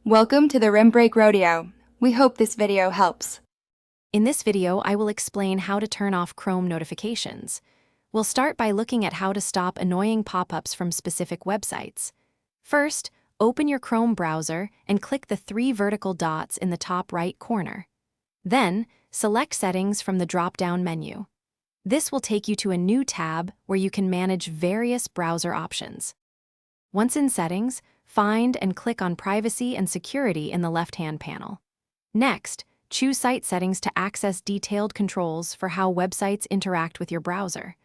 Welcome to the Rim Break Rodeo. We hope this video helps. In this video, I will explain how to turn off Chrome notifications. We'll start by looking at how to stop annoying pop-ups from specific websites. First, open your Chrome browser and click the 3 vertical dots in the top right corner. Then, select Settings from the drop-down menu. This will take you to a new tab where you can manage various browser options. Once in Settings, find and click on Privacy and Security in the left-hand panel. Next, choose Site Settings to access detailed controls for how websites interact with your browser.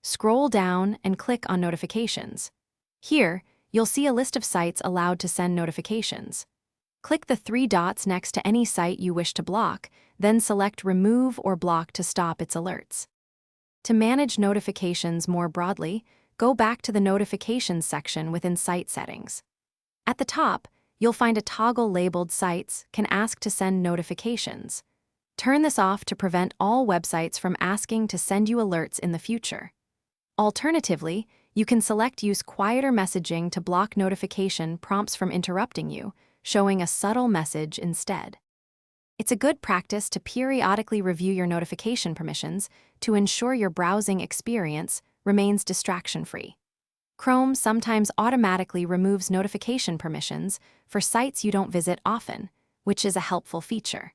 Scroll down and click on Notifications. Here, you'll see a list of sites allowed to send notifications. Click the 3 dots next to any site you wish to block, then select Remove or Block to stop its alerts. To manage notifications more broadly, go back to the Notifications section within Site Settings. At the top, you'll find a toggle labeled Sites can ask to send notifications. Turn this off to prevent all websites from asking to send you alerts in the future. Alternatively, you can select Use quieter messaging to block notification prompts from interrupting you, showing a subtle message instead. It's a good practice to periodically review your notification permissions to ensure your browsing experience remains distraction-free. Chrome sometimes automatically removes notification permissions for sites you don't visit often, which is a helpful feature.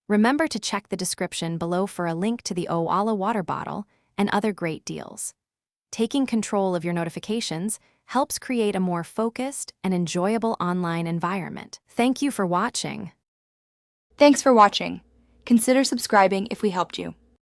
Remember to check the description below for a link to the Owala water bottle and other great deals. Taking control of your notifications helps create a more focused and enjoyable online environment. Thank you for watching. Thanks for watching. Consider subscribing if we helped you.